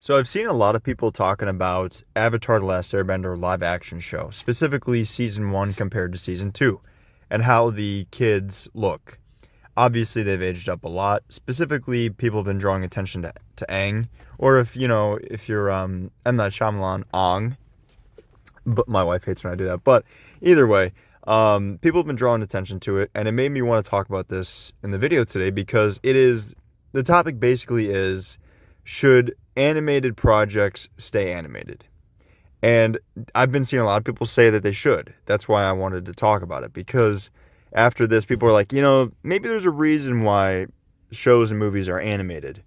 So I've seen a lot of people talking about Avatar: The Last Airbender live action show, specifically season 1 compared to season 2, and how the kids look. Obviously, they've aged up a lot. Specifically, people have been drawing attention to Aang, or if you're M. Night Shyamalan, Ong. But my wife hates when I do that. But either way, people have been drawing attention to it, and it made me want to talk about this in the video today because the topic basically is, should animated projects stay animated? And I've been seeing a lot of people say that they should. That's why I wanted to talk about it, because after this, people are like, maybe there's a reason why shows and movies are animated.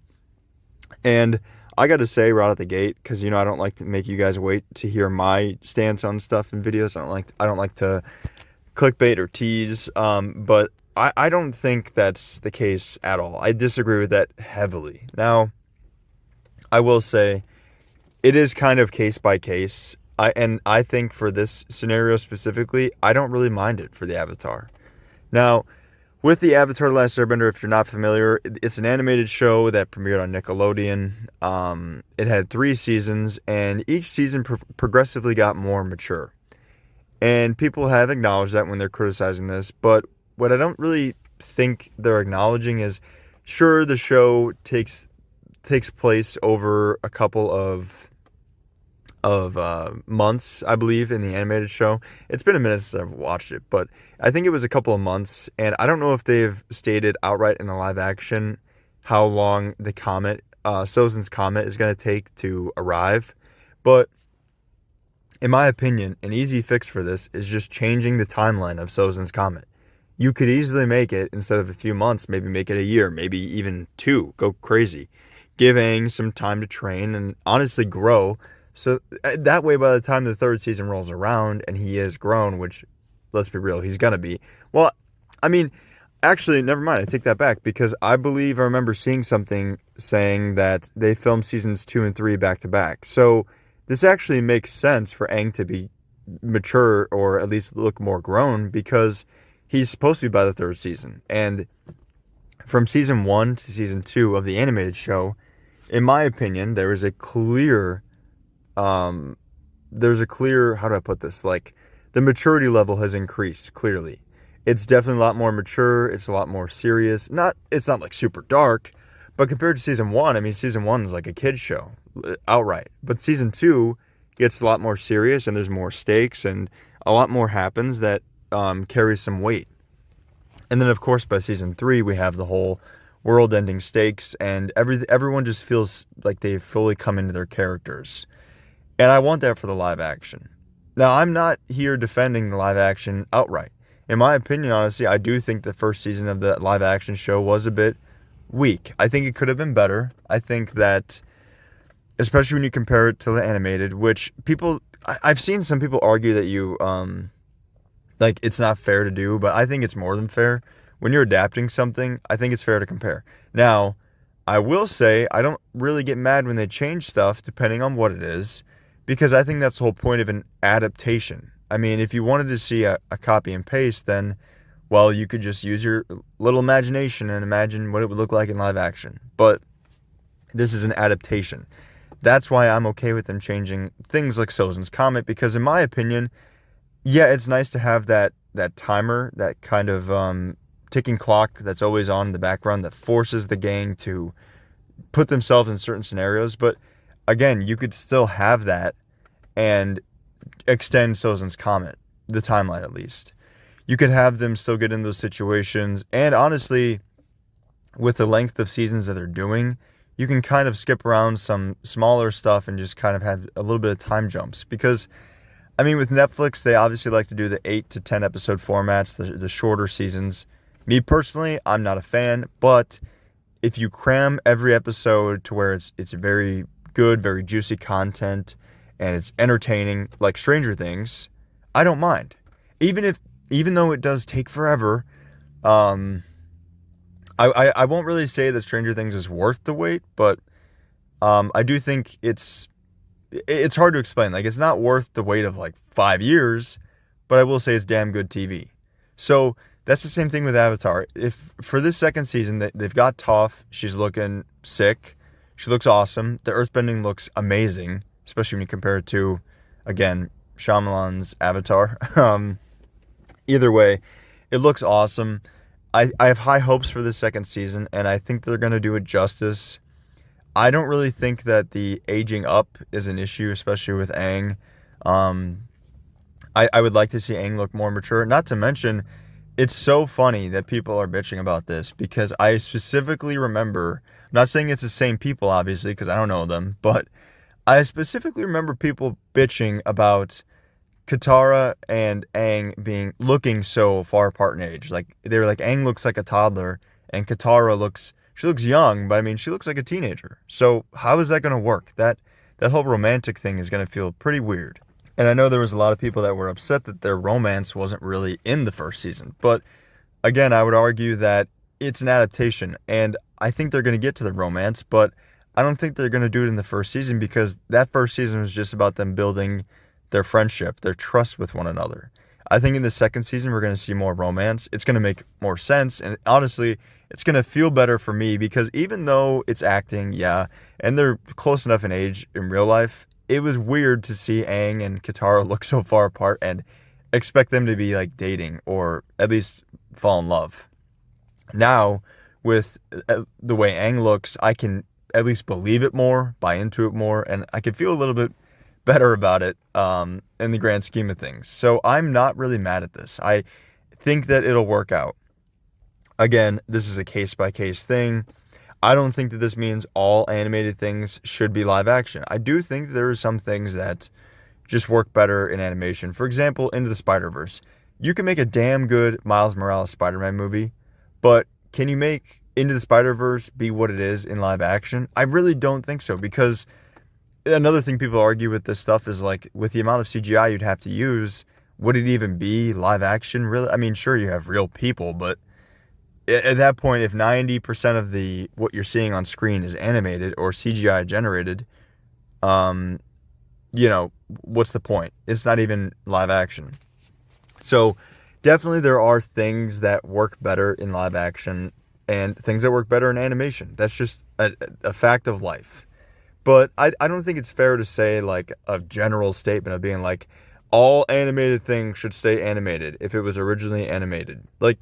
And I got to say right out the gate, because I don't like to make you guys wait to hear my stance on stuff in videos. I don't like to clickbait or tease. But I don't think that's the case at all. I disagree with that heavily. Now, I will say it is kind of case by case. I think for this scenario specifically, I don't really mind it for the Avatar. Now, with the Avatar: The Last Airbender, if you're not familiar, it's an animated show that premiered on Nickelodeon. It had 3 seasons, and each season progressively got more mature. And people have acknowledged that when they're criticizing this, but what I don't really think they're acknowledging is, sure, the show takes place over a couple of months, I believe, in the animated show. It's been a minute since I've watched it, but I think it was a couple of months, and I don't know if they've stated outright in the live action how long the comet, Sozin's comet, is going to take to arrive. But in my opinion, an easy fix for this is just changing the timeline of Sozin's comet. You could easily make it, instead of a few months, maybe make it a year, maybe even 2. Go crazy. Give Aang some time to train and honestly grow. So that way, by the time the 3rd season rolls around and he is grown, which, let's be real, he's going to be. Well, I mean, actually, never mind. I take that back, because I believe I remember seeing something saying that they filmed seasons 2 and 3 back to back. So this actually makes sense for Aang to be mature, or at least look more grown, because he's supposed to be by the 3rd season. And from season 1 to season 2 of the animated show, in my opinion, there is a clear, how do I put this? Like, the maturity level has increased, clearly. It's definitely a lot more mature. It's a lot more serious. It's not like super dark, but compared to season 1, I mean, season 1 is like a kid's show, outright. But season 2 gets a lot more serious, and there's more stakes, and a lot more happens that carries some weight. And then, of course, by season 3, we have the whole world-ending stakes, and everyone just feels like they've fully come into their characters. And I want that for the live action. Now, I'm not here defending the live action outright. In my opinion, honestly, I do think the first season of the live action show was a bit weak. I think it could have been better. I think that, especially when you compare it to the animated, which I've seen some people argue that like, it's not fair to do, but I think it's more than fair. When you're adapting something, I think it's fair to compare. Now, I will say I don't really get mad when they change stuff depending on what it is, because I think that's the whole point of an adaptation. I mean, if you wanted to see a copy and paste, then, well, you could just use your little imagination and imagine what it would look like in live action. But this is an adaptation. That's why I'm okay with them changing things like Sozin's comet, because in my opinion, yeah, it's nice to have that timer, that kind of ticking clock that's always on in the background that forces the gang to put themselves in certain scenarios. But again, you could still have that and extend Sozin's comet, the timeline at least. You could have them still get in those situations. And honestly, with the length of seasons that they're doing, you can kind of skip around some smaller stuff and just kind of have a little bit of time jumps. Because, I mean, with Netflix, they obviously like to do the 8 to 10 episode formats, the shorter seasons. Me personally, I'm not a fan, but if you cram every episode to where it's very good, very juicy content, and it's entertaining, like Stranger Things, I don't mind. Even though it does take forever, I won't really say that Stranger Things is worth the wait, but I do think it's hard to explain. Like, it's not worth the wait of like 5 years, but I will say it's damn good TV. So that's the same thing with Avatar. If for this second season they've got Toph, she's looking sick. She looks awesome. The earthbending looks amazing, especially when you compare it to, again, Shyamalan's Avatar. Either way, it looks awesome. I have high hopes for this second season, and I think they're going to do it justice. I don't really think that the aging up is an issue, especially with Aang. I would like to see Aang look more mature. Not to mention, it's so funny that people are bitching about this because I specifically remember, I'm not saying it's the same people, obviously, because I don't know them, but I specifically remember people bitching about Katara and Aang looking so far apart in age. Like, they were like, Aang looks like a toddler, and Katara looks young, but I mean, she looks like a teenager. So how is that going to work? That whole romantic thing is going to feel pretty weird. And I know there was a lot of people that were upset that their romance wasn't really in the first season. But again, I would argue that it's an adaptation, and I think they're going to get to the romance, but I don't think they're going to do it in the first season because that first season was just about them building their friendship, their trust with one another. I think in the second season, we're going to see more romance. It's going to make more sense, and honestly, it's going to feel better for me because even though it's acting, yeah, and they're close enough in age in real life, it was weird to see Aang and Katara look so far apart and expect them to be like dating or at least fall in love. Now, with the way Aang looks, I can at least believe it more, buy into it more, and I can feel a little bit better about it in the grand scheme of things. So I'm not really mad at this. I think that it'll work out. Again, this is a case-by-case thing. I don't think that this means all animated things should be live action. I do think there are some things that just work better in animation. For example, Into the Spider-Verse. You can make a damn good Miles Morales Spider-Man movie, but can you make Into the Spider-Verse be what it is in live action? I really don't think so, because another thing people argue with this stuff is like, with the amount of CGI you'd have to use, would it even be live action, really? I mean, sure, you have real people, but at that point, if 90% of what you're seeing on screen is animated or CGI generated, what's the point? It's not even live action. So definitely there are things that work better in live action and things that work better in animation. That's just a fact of life. But I don't think it's fair to say like a general statement of being like, all animated things should stay animated if it was originally animated. Like,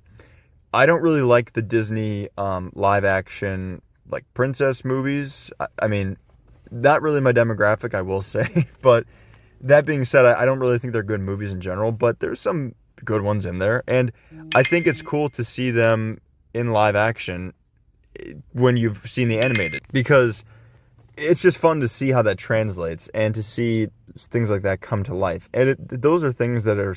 I don't really like the Disney live action like princess movies. I mean, not really my demographic, I will say. But that being said, I don't really think they're good movies in general, but there's some good ones in there. And I think it's cool to see them in live action when you've seen the animated, because it's just fun to see how that translates and to see things like that come to life. And those are things that are,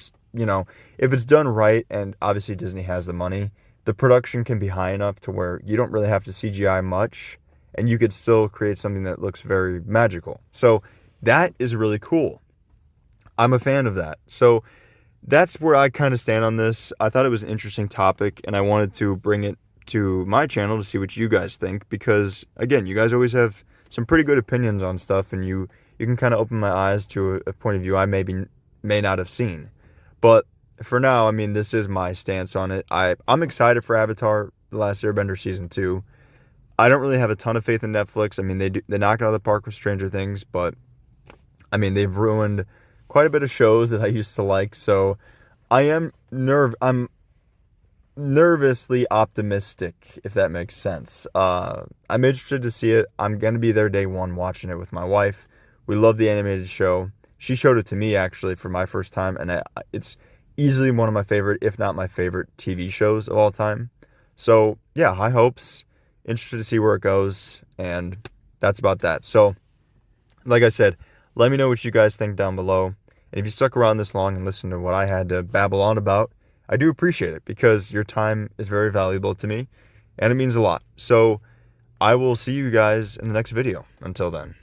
if it's done right, and obviously Disney has the money, the production can be high enough to where you don't really have to CGI much, and you could still create something that looks very magical. So that is really cool. I'm a fan of that. So that's where I kind of stand on this. I thought it was an interesting topic, and I wanted to bring it to my channel to see what you guys think, because, again, you guys always have some pretty good opinions on stuff, and you can kind of open my eyes to a point of view I may not have seen. But for now, I mean, this is my stance on it. I'm excited for Avatar: The Last Airbender Season 2. I don't really have a ton of faith in Netflix. I mean, they knock it out of the park with Stranger Things, but, I mean, they've ruined quite a bit of shows that I used to like, so I'm nervously optimistic, if that makes sense. I'm interested to see it. I'm going to be there day one watching it with my wife. We love the animated show. She showed it to me, actually, for my first time, and it's easily one of my favorite, if not my favorite, TV shows of all time. So, yeah, high hopes. Interested to see where it goes, and that's about that. So, like I said, let me know what you guys think down below. And if you stuck around this long and listened to what I had to babble on about, I do appreciate it, because your time is very valuable to me, and it means a lot. So I will see you guys in the next video. Until then.